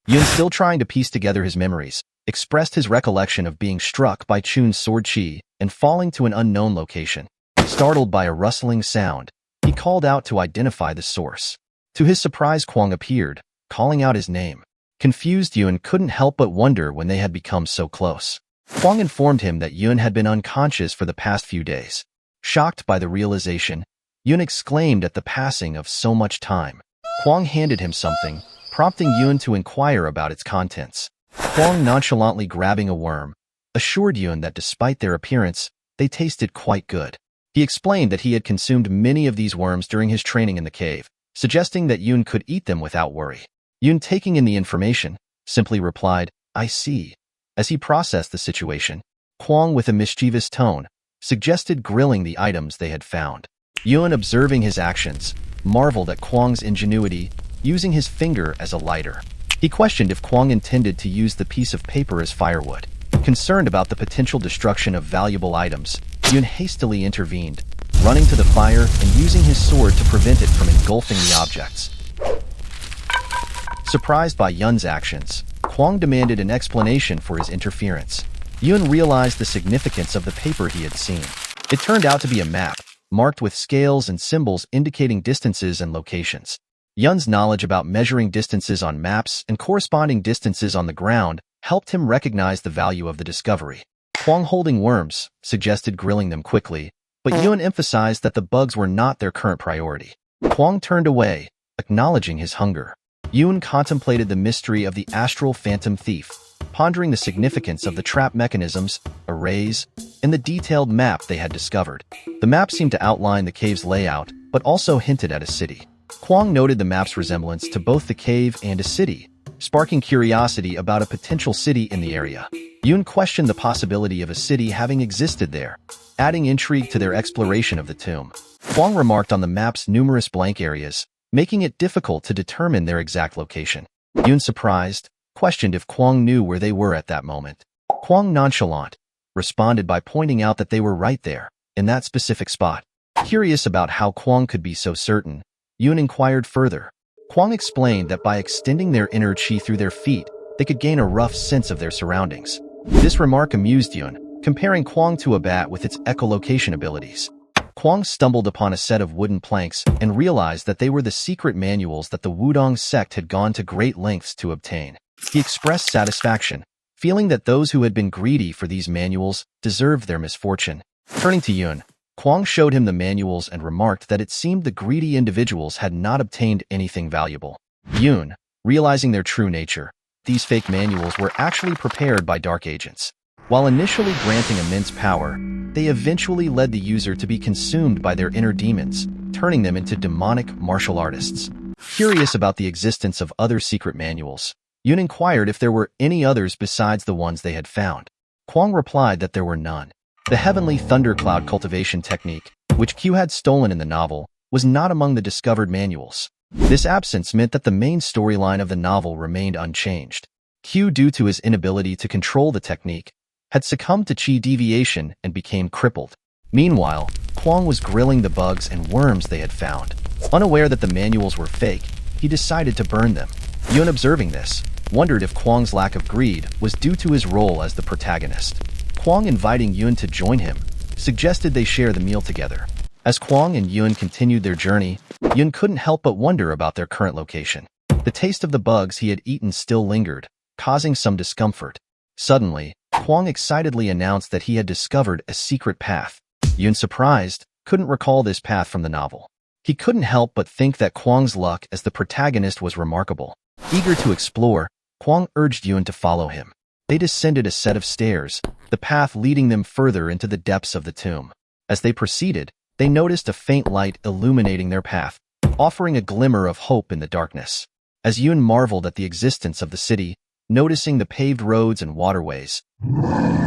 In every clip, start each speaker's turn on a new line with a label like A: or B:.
A: Yun, still trying to piece together his memories, expressed his recollection of being struck by Chun's sword chi and falling to an unknown location. Startled by a rustling sound, he called out to identify the source. To his surprise, Kwang appeared, calling out his name. Confused, Yun couldn't help but wonder when they had become so close. Kwang informed him that Yun had been unconscious for the past few days. Shocked by the realization, Yun exclaimed at the passing of so much time. Kwang handed him something, prompting Yun to inquire about its contents. Kwang, nonchalantly grabbing a worm, assured Yun that despite their appearance, they tasted quite good. He explained that he had consumed many of these worms during his training in the cave, suggesting that Yun could eat them without worry. Yun, taking in the information, simply replied, "I see." As he processed the situation, Kwang, with a mischievous tone, suggested grilling the items they had found. Yun, observing his actions, marveled at Kwang's ingenuity, using his finger as a lighter. He questioned if Kwang intended to use the piece of paper as firewood. Concerned about the potential destruction of valuable items, Yun hastily intervened, running to the fire and using his sword to prevent it from engulfing the objects. Surprised by Yun's actions, Kwang demanded an explanation for his interference. Yun realized the significance of the paper he had seen. It turned out to be a map, marked with scales and symbols indicating distances and locations. Yun's knowledge about measuring distances on maps and corresponding distances on the ground helped him recognize the value of the discovery. Kwang, holding worms, suggested grilling them quickly, but Yun emphasized that the bugs were not their current priority. Kwang turned away, acknowledging his hunger. Yun contemplated the mystery of the astral phantom thief, pondering the significance of the trap mechanisms, arrays, and the detailed map they had discovered. The map seemed to outline the cave's layout, but also hinted at a city. Kwang noted the map's resemblance to both the cave and a city, sparking curiosity about a potential city in the area. Yun questioned the possibility of a city having existed there, adding intrigue to their exploration of the tomb. Kwang remarked on the map's numerous blank areas, making it difficult to determine their exact location. Yun, surprised, questioned if Kwang knew where they were at that moment. Kwang, nonchalant, responded by pointing out that they were right there, in that specific spot. Curious about how Kwang could be so certain, Yun inquired further. Kwang explained that by extending their inner chi through their feet, they could gain a rough sense of their surroundings. This remark amused Yun, comparing Kwang to a bat with its echolocation abilities. Kwang stumbled upon a set of wooden planks and realized that they were the secret manuals that the Wudong sect had gone to great lengths to obtain. He expressed satisfaction, feeling that those who had been greedy for these manuals deserved their misfortune. Turning to Yun, Kwang showed him the manuals and remarked that it seemed the greedy individuals had not obtained anything valuable. Yun, realizing their true nature, these fake manuals were actually prepared by dark agents. While initially granting immense power, they eventually led the user to be consumed by their inner demons, turning them into demonic martial artists. Curious about the existence of other secret manuals, Yun inquired if there were any others besides the ones they had found. Kwang replied that there were none. The heavenly thundercloud cultivation technique, which Q had stolen in the novel, was not among the discovered manuals. This absence meant that the main storyline of the novel remained unchanged. Q, due to his inability to control the technique, had succumbed to chi deviation and became crippled. Meanwhile, Kwang was grilling the bugs and worms they had found. Unaware that the manuals were fake, he decided to burn them. Yun, observing this, wondered if Kwang's lack of greed was due to his role as the protagonist. Kwang, inviting Yun to join him, suggested they share the meal together. As Kwang and Yun continued their journey, Yun couldn't help but wonder about their current location. The taste of the bugs he had eaten still lingered, causing some discomfort. Suddenly, Kwang excitedly announced that he had discovered a secret path. Yun, surprised, couldn't recall this path from the novel. He couldn't help but think that Kwang's luck as the protagonist was remarkable. Eager to explore, Kwang urged Yun to follow him. They descended a set of stairs, the path leading them further into the depths of the tomb. As they proceeded, they noticed a faint light illuminating their path, offering a glimmer of hope in the darkness. As Yun marveled at the existence of the city, noticing the paved roads and waterways,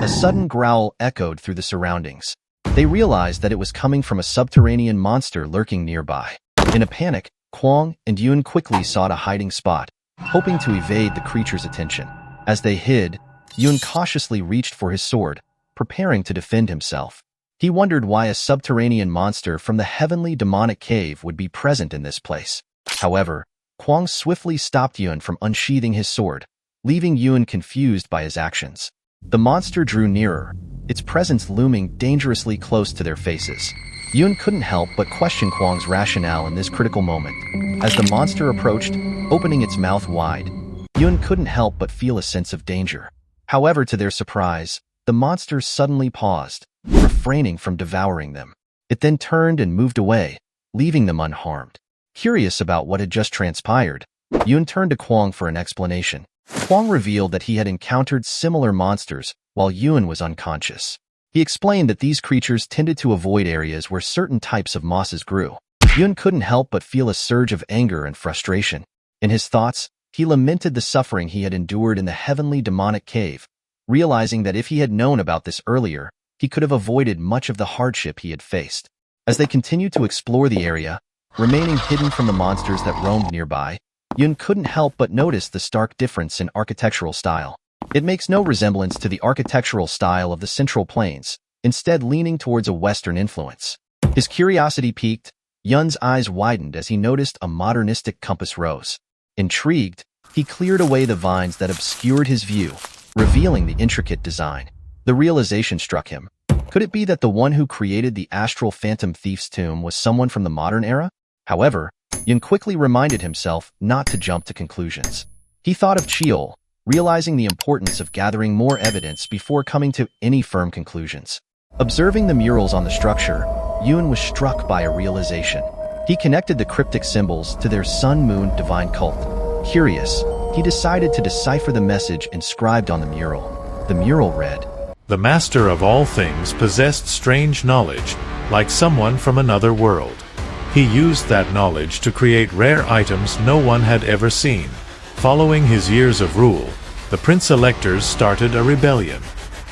A: a sudden growl echoed through the surroundings. They realized that it was coming from a subterranean monster lurking nearby. In a panic, Kwang and Yun quickly sought a hiding spot, hoping to evade the creature's attention. As they hid, Yun cautiously reached for his sword, preparing to defend himself. He wondered why a subterranean monster from the heavenly demonic cave would be present in this place. However, Kwang swiftly stopped Yun from unsheathing his sword, leaving Yun confused by his actions. The monster drew nearer, its presence looming dangerously close to their faces. Yun couldn't help but question Kwang's rationale in this critical moment. As the monster approached, opening its mouth wide, Yun couldn't help but feel a sense of danger. However, to their surprise, the monster suddenly paused, refraining from devouring them. It then turned and moved away, leaving them unharmed. Curious about what had just transpired, Yun turned to Kwang for an explanation. Kwang revealed that he had encountered similar monsters while Yun was unconscious. He explained that these creatures tended to avoid areas where certain types of mosses grew. Yun couldn't help but feel a surge of anger and frustration. In his thoughts, he lamented the suffering he had endured in the heavenly demonic cave, realizing that if he had known about this earlier, he could have avoided much of the hardship he had faced. As they continued to explore the area, remaining hidden from the monsters that roamed nearby, Yun couldn't help but notice the stark difference in architectural style. It makes no resemblance to the architectural style of the Central Plains, instead leaning towards a Western influence. His curiosity piqued, Yun's eyes widened as he noticed a modernistic compass rose. Intrigued, he cleared away the vines that obscured his view, revealing the intricate design. The realization struck him. Could it be that the one who created the astral phantom thief's tomb was someone from the modern era? However, Yun quickly reminded himself not to jump to conclusions. He thought of Cheol, realizing the importance of gathering more evidence before coming to any firm conclusions. Observing the murals on the structure, Yun was struck by a realization. He connected the cryptic symbols to their sun-moon divine cult. Curious, he decided to decipher the message inscribed on the mural. The mural read,
B: "The master of all things possessed strange knowledge, like someone from another world. He used that knowledge to create rare items no one had ever seen. Following his years of rule, the prince-electors started a rebellion,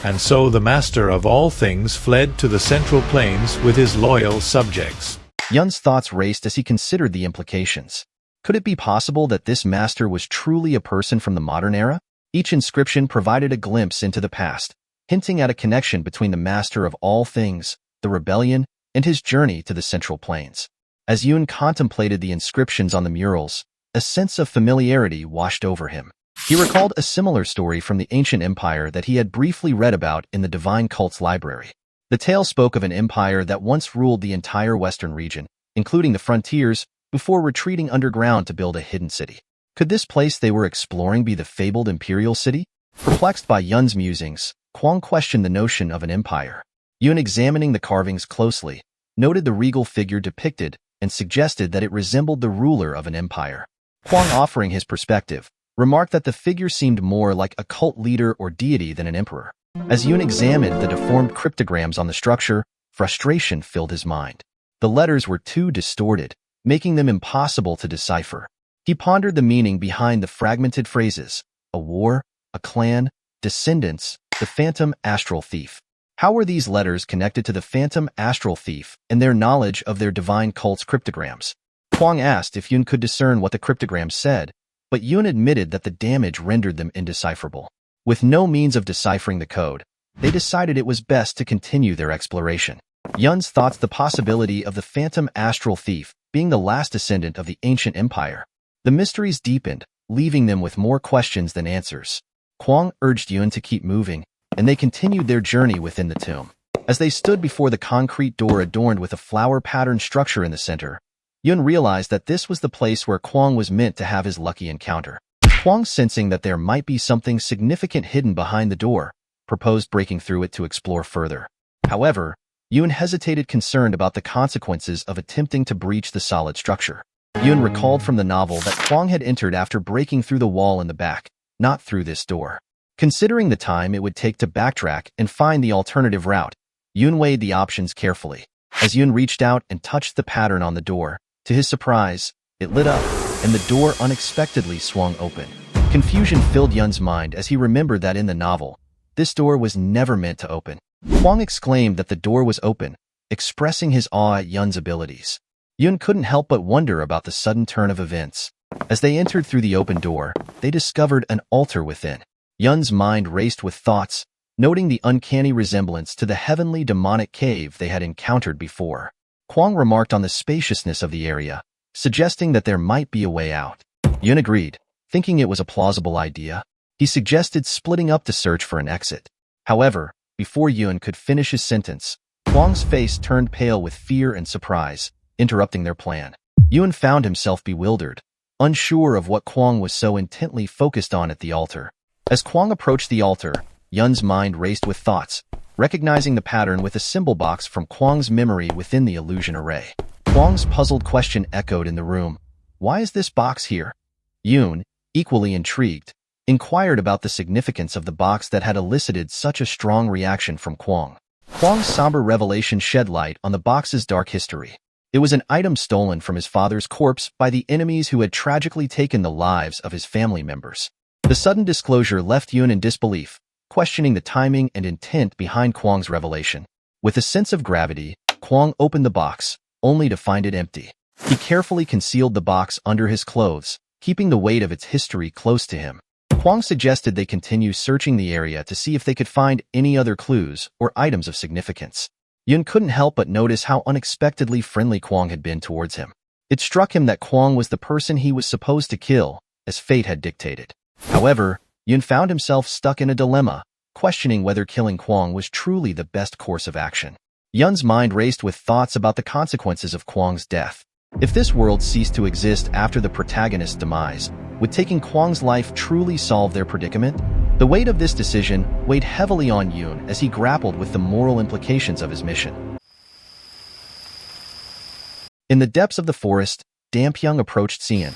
B: and so the master of all things fled to the Central Plains with his loyal subjects."
A: Yun's thoughts raced as he considered the implications. Could it be possible that this master was truly a person from the modern era? Each inscription provided a glimpse into the past, hinting at a connection between the master of all things, the rebellion, and his journey to the Central Plains. As Yun contemplated the inscriptions on the murals, a sense of familiarity washed over him. He recalled a similar story from the ancient empire that he had briefly read about in the Divine Cult's library. The tale spoke of an empire that once ruled the entire western region, including the frontiers, before retreating underground to build a hidden city. Could this place they were exploring be the fabled imperial city? Perplexed by Yun's musings, Kwang questioned the notion of an empire. Yun, examining the carvings closely, noted the regal figure depicted and suggested that it resembled the ruler of an empire. Kwang, offering his perspective, remarked that the figure seemed more like a cult leader or deity than an emperor. As Yun examined the deformed cryptograms on the structure, frustration filled his mind. The letters were too distorted, making them impossible to decipher. He pondered the meaning behind the fragmented phrases: a war, a clan, descendants, the phantom astral thief. How were these letters connected to the phantom astral thief and their knowledge of their divine cult's cryptograms? Kwang asked if Yun could discern what the cryptograms said, but Yun admitted that the damage rendered them indecipherable. With no means of deciphering the code, they decided it was best to continue their exploration. Yun's thoughts the possibility of the phantom astral thief being the last descendant of the ancient empire. The mysteries deepened, leaving them with more questions than answers. Kwang urged Yun to keep moving, and they continued their journey within the tomb. As they stood before the concrete door adorned with a flower-patterned structure in the center, Yun realized that this was the place where Kwang was meant to have his lucky encounter. Kwang, sensing that there might be something significant hidden behind the door, proposed breaking through it to explore further. However, Yun hesitated, concerned about the consequences of attempting to breach the solid structure. Yun recalled from the novel that Kwang had entered after breaking through the wall in the back, not through this door. Considering the time it would take to backtrack and find the alternative route, Yun weighed the options carefully. As Yun reached out and touched the pattern on the door, to his surprise, it lit up, and the door unexpectedly swung open. Confusion filled Yun's mind as he remembered that in the novel, this door was never meant to open. Kwang exclaimed that the door was open, expressing his awe at Yun's abilities. Yun couldn't help but wonder about the sudden turn of events. As they entered through the open door, they discovered an altar within. Yun's mind raced with thoughts, noting the uncanny resemblance to the heavenly demonic cave they had encountered before. Kwang remarked on the spaciousness of the area, suggesting that there might be a way out. Yun agreed, thinking it was a plausible idea. He suggested splitting up to search for an exit. However, before Yun could finish his sentence, Kwang's face turned pale with fear and surprise, interrupting their plan. Yun found himself bewildered, unsure of what Kwang was so intently focused on at the altar. As Kwang approached the altar, Yun's mind raced with thoughts, recognizing the pattern with a symbol box from Kwang's memory within the illusion array. Kwang's puzzled question echoed in the room. Why is this box here? Yun, equally intrigued, inquired about the significance of the box that had elicited such a strong reaction from Kwang. Kwang's somber revelation shed light on the box's dark history. It was an item stolen from his father's corpse by the enemies who had tragically taken the lives of his family members. The sudden disclosure left Yun in disbelief, questioning the timing and intent behind Kwang's revelation. With a sense of gravity, Kwang opened the box, only to find it empty. He carefully concealed the box under his clothes, keeping the weight of its history close to him. Kwang suggested they continue searching the area to see if they could find any other clues or items of significance. Yun couldn't help but notice how unexpectedly friendly Kwang had been towards him. It struck him that Kwang was the person he was supposed to kill, as fate had dictated. However, Yun found himself stuck in a dilemma, questioning whether killing Kwang was truly the best course of action. Yun's mind raced with thoughts about the consequences of Kwang's death. If this world ceased to exist after the protagonist's demise, would taking Kwang's life truly solve their predicament? The weight of this decision weighed heavily on Yun as he grappled with the moral implications of his mission. In the depths of the forest, Dampyeong approached Seon.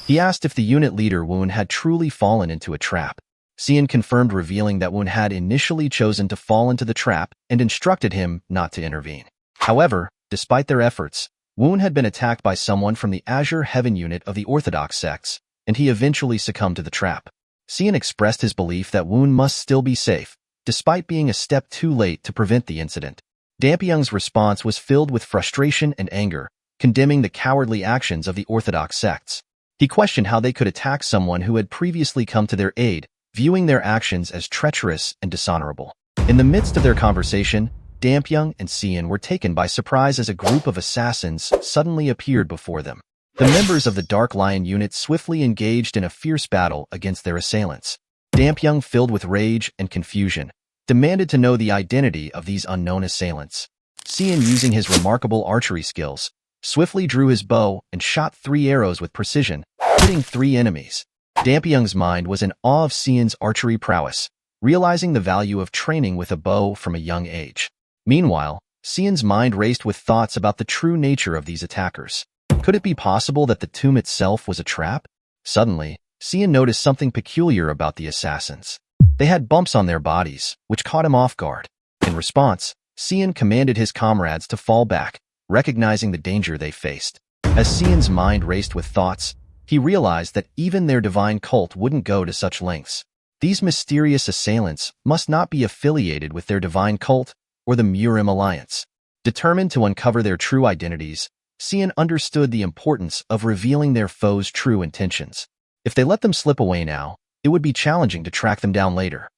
A: He asked if the unit leader Woon had truly fallen into a trap. Seon confirmed, revealing that Woon had initially chosen to fall into the trap and instructed him not to intervene. However, despite their efforts, Woon had been attacked by someone from the Azure Heaven unit of the Orthodox sects, and he eventually succumbed to the trap. Seon expressed his belief that Woon must still be safe, despite being a step too late to prevent the incident. Dampyeong's response was filled with frustration and anger, condemning the cowardly actions of the Orthodox sects. He questioned how they could attack someone who had previously come to their aid, viewing their actions as treacherous and dishonorable. In the midst of their conversation, Dampyeong and Seon were taken by surprise as a group of assassins suddenly appeared before them. The members of the Dark Lion unit swiftly engaged in a fierce battle against their assailants. Dampyeong, filled with rage and confusion, demanded to know the identity of these unknown assailants. Seon, using his remarkable archery skills, swiftly drew his bow and shot 3 arrows with precision, hitting 3 enemies. Dampyeong's mind was in awe of Seon's archery prowess, realizing the value of training with a bow from a young age. Meanwhile, Seon's mind raced with thoughts about the true nature of these attackers. Could it be possible that the tomb itself was a trap? Suddenly, Seon noticed something peculiar about the assassins. They had bumps on their bodies, which caught him off guard. In response, Seon commanded his comrades to fall back, recognizing the danger they faced. As Seon's mind raced with thoughts, he realized that even their divine cult wouldn't go to such lengths. These mysterious assailants must not be affiliated with their divine cult or the Murim Alliance. Determined to uncover their true identities, Seon understood the importance of revealing their foes' true intentions. If they let them slip away now, it would be challenging to track them down later.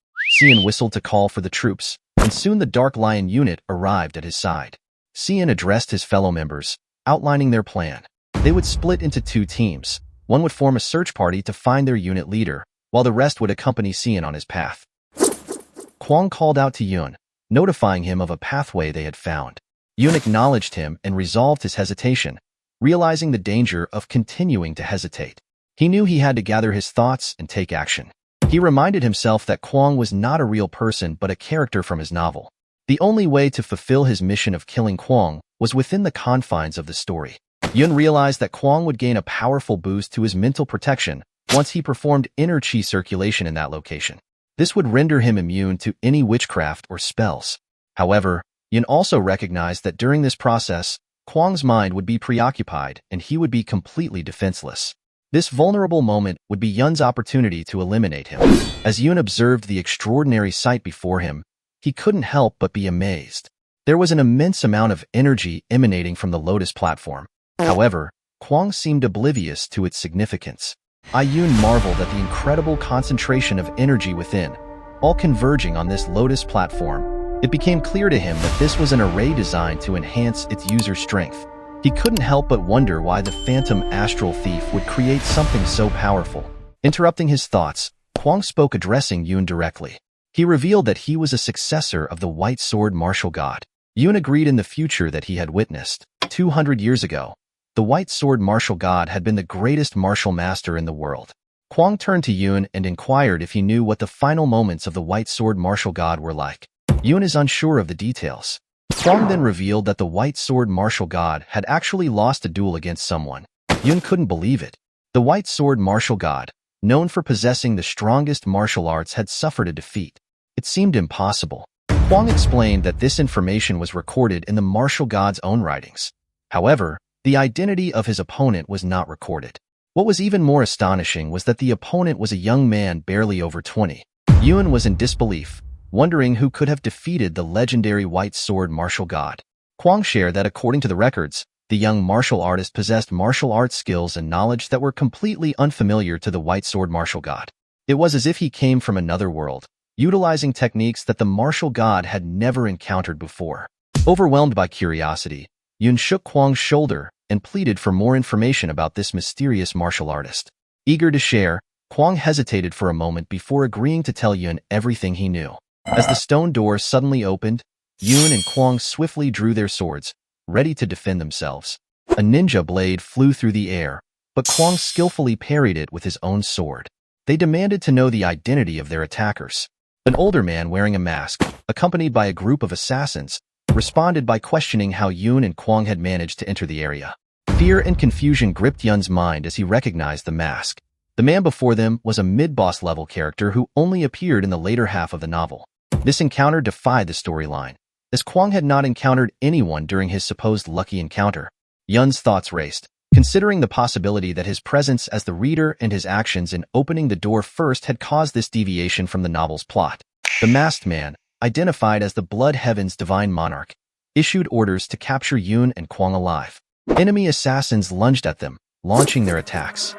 A: Seon whistled to call for the troops, and soon the Dark Lion unit arrived at his side. Seon addressed his fellow members, outlining their plan. They would split into 2 teams. One would form a search party to find their unit leader, while the rest would accompany Seon on his path. Kwang called out to Yun, notifying him of a pathway they had found. Yun acknowledged him and resolved his hesitation, realizing the danger of continuing to hesitate. He knew he had to gather his thoughts and take action. He reminded himself that Kwang was not a real person but a character from his novel. The only way to fulfill his mission of killing Kwang was within the confines of the story. Yun realized that Kwang would gain a powerful boost to his mental protection once he performed inner chi circulation in that location. This would render him immune to any witchcraft or spells. However, Yun also recognized that during this process, Kwang's mind would be preoccupied and he would be completely defenseless. This vulnerable moment would be Yun's opportunity to eliminate him. As Yun observed the extraordinary sight before him, he couldn't help but be amazed. There was an immense amount of energy emanating from the Lotus platform. However, Kwang seemed oblivious to its significance. Yun marveled at the incredible concentration of energy within, all converging on this Lotus platform. It became clear to him that this was an array designed to enhance its user's strength. He couldn't help but wonder why the phantom astral thief would create something so powerful. Interrupting his thoughts, Kwang spoke, addressing Yun directly. He revealed that he was a successor of the White Sword martial god. Yun agreed in the future that he had witnessed. 200 years ago, the White Sword martial god had been the greatest martial master in the world. Kwang turned to Yun and inquired if he knew what the final moments of the White Sword martial god were like. Yun is unsure of the details. Kwang then revealed that the White Sword martial god had actually lost a duel against someone. Yun couldn't believe it. The White Sword martial god, known for possessing the strongest martial arts, had suffered a defeat. It seemed impossible. Kwang explained that this information was recorded in the martial god's own writings. However, the identity of his opponent was not recorded. What was even more astonishing was that the opponent was a young man barely over 20. Yun was in disbelief, wondering who could have defeated the legendary White Sword martial god. Kwang shared that according to the records, the young martial artist possessed martial arts skills and knowledge that were completely unfamiliar to the White Sword martial god. It was as if he came from another world, utilizing techniques that the martial god had never encountered before. Overwhelmed by curiosity, Yun shook Kwang's shoulder and pleaded for more information about this mysterious martial artist. Eager to share, Kwang hesitated for a moment before agreeing to tell Yun everything he knew. As the stone door suddenly opened, Yun and Kwang swiftly drew their swords, ready to defend themselves. A ninja blade flew through the air, but Kwang skillfully parried it with his own sword. They demanded to know the identity of their attackers. An older man wearing a mask, accompanied by a group of assassins, responded by questioning how Yun and Kwang had managed to enter the area. Fear and confusion gripped Yun's mind as he recognized the mask. The man before them was a mid-boss level character who only appeared in the later half of the novel. This encounter defied the storyline, as Kwang had not encountered anyone during his supposed lucky encounter. Yun's thoughts raced, considering the possibility that his presence as the reader and his actions in opening the door first had caused this deviation from the novel's plot. The masked man, identified as the Blood Heaven's divine monarch, issued orders to capture Yun and Kwang alive. Enemy assassins lunged at them, launching their attacks.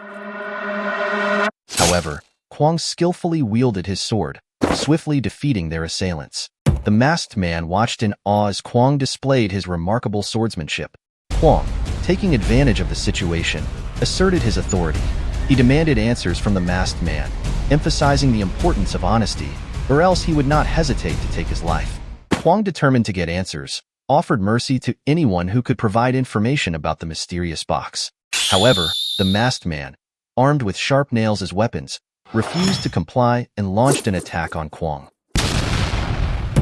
A: However, Kwang skillfully wielded his sword, swiftly defeating their assailants. The masked man watched in awe as Kwang displayed his remarkable swordsmanship. Kwang, taking advantage of the situation, asserted his authority. He demanded answers from the masked man, emphasizing the importance of honesty, or else he would not hesitate to take his life. Kwang, determined to get answers, offered mercy to anyone who could provide information about the mysterious box. However, the masked man, armed with sharp nails as weapons, refused to comply and launched an attack on Kwang.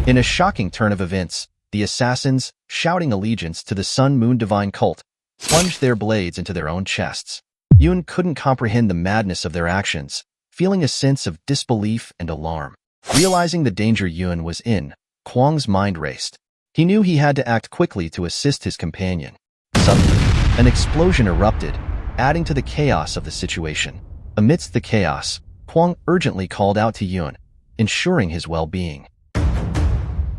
A: In a shocking turn of events, the assassins, shouting allegiance to the Sun Moon Divine cult, plunged their blades into their own chests. Yun couldn't comprehend the madness of their actions, feeling a sense of disbelief and alarm. Realizing the danger Yun was in, Kwang's mind raced. He knew he had to act quickly to assist his companion. Suddenly, an explosion erupted, adding to the chaos of the situation. Amidst the chaos, Kwang urgently called out to Yun, ensuring his well-being.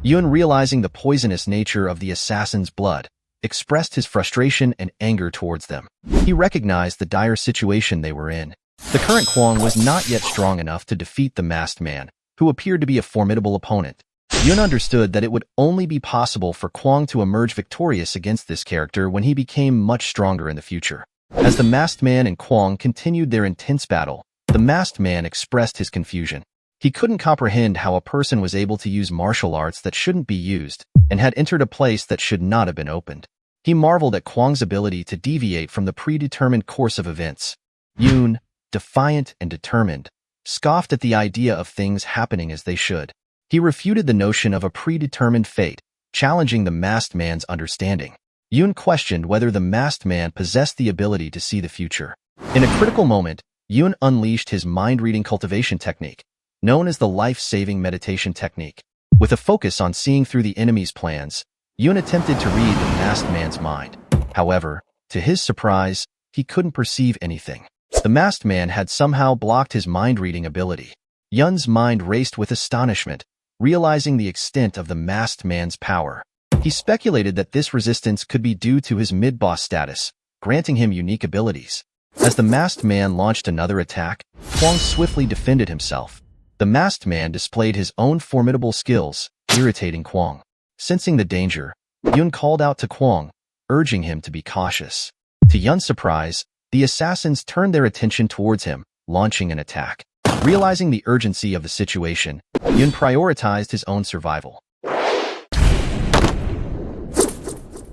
A: Yun, realizing the poisonous nature of the assassin's blood, expressed his frustration and anger towards them. He recognized the dire situation they were in. The current Kwang was not yet strong enough to defeat the masked man, who appeared to be a formidable opponent. Yun understood that it would only be possible for Kwang to emerge victorious against this character when he became much stronger in the future. As the masked man and Kwang continued their intense battle, the masked man expressed his confusion. He couldn't comprehend how a person was able to use martial arts that shouldn't be used and had entered a place that should not have been opened. He marveled at Kwang's ability to deviate from the predetermined course of events. Yun, defiant and determined, scoffed at the idea of things happening as they should. He refuted the notion of a predetermined fate, challenging the masked man's understanding. Yun questioned whether the masked man possessed the ability to see the future. In a critical moment, Yun unleashed his mind-reading cultivation technique, known as the life-saving meditation technique. With a focus on seeing through the enemy's plans, Yun attempted to read the masked man's mind. However, to his surprise, he couldn't perceive anything. The masked man had somehow blocked his mind-reading ability. Yun's mind raced with astonishment, realizing the extent of the masked man's power. He speculated that this resistance could be due to his mid-boss status, granting him unique abilities. As the masked man launched another attack, Kwang swiftly defended himself. The masked man displayed his own formidable skills, irritating Kwang. Sensing the danger, Yun called out to Kwang, urging him to be cautious. To Yun's surprise, the assassins turned their attention towards him, launching an attack. Realizing the urgency of the situation, Yun prioritized his own survival.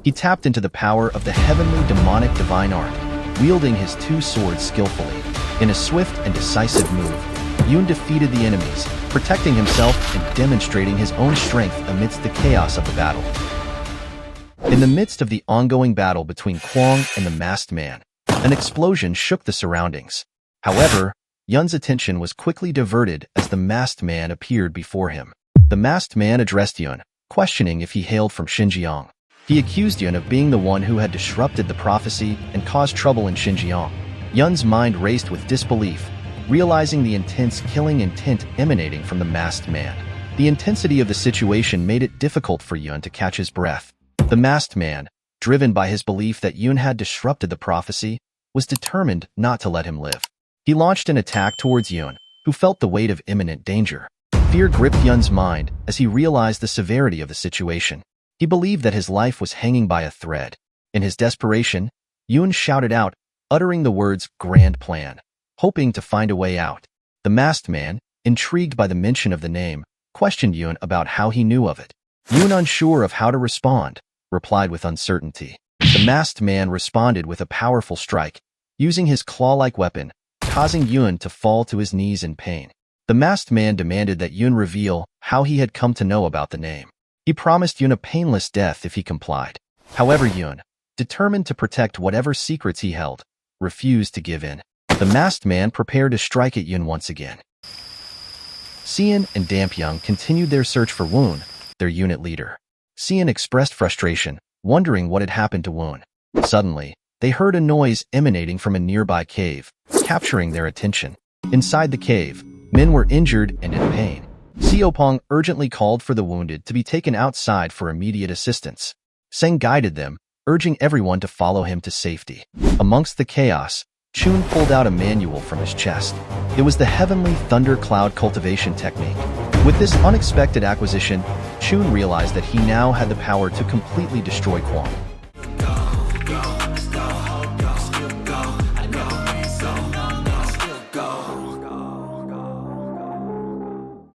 A: He tapped into the power of the heavenly demonic divine art, wielding his two swords skillfully. In a swift and decisive move, Yun defeated the enemies, protecting himself and demonstrating his own strength amidst the chaos of the battle. In the midst of the ongoing battle between Kwong and the masked man, an explosion shook the surroundings. However, Yun's attention was quickly diverted as the masked man appeared before him. The masked man addressed Yun, questioning if he hailed from Xinjiang. He accused Yun of being the one who had disrupted the prophecy and caused trouble in Xinjiang. Yun's mind raced with disbelief, realizing the intense killing intent emanating from the masked man. The intensity of the situation made it difficult for Yun to catch his breath. The masked man, driven by his belief that Yun had disrupted the prophecy, was determined not to let him live. He launched an attack towards Yun, who felt the weight of imminent danger. Fear gripped Yun's mind as he realized the severity of the situation. He believed that his life was hanging by a thread. In his desperation, Yun shouted out, uttering the words "grand plan," hoping to find a way out. The masked man, intrigued by the mention of the name, questioned Yun about how he knew of it. Yun, unsure of how to respond, replied with uncertainty. The masked man responded with a powerful strike, using his claw-like weapon, causing Yun to fall to his knees in pain. The masked man demanded that Yun reveal how he had come to know about the name. He promised Yun a painless death if he complied. However, Yun, determined to protect whatever secrets he held, refused to give in. The masked man prepared to strike at Yun once again. Xian and Dampyeong continued their search for Woon, their unit leader. Xian expressed frustration, wondering what had happened to Woon. Suddenly, they heard a noise emanating from a nearby cave, capturing their attention. Inside the cave, men were injured and in pain. Xiaopong urgently called for the wounded to be taken outside for immediate assistance. Seng guided them, urging everyone to follow him to safety. Amongst the chaos, Chun pulled out a manual from his chest. It was the Heavenly Thunder Cloud Cultivation Technique. With this unexpected acquisition, Chun realized that he now had the power to completely destroy Kwong.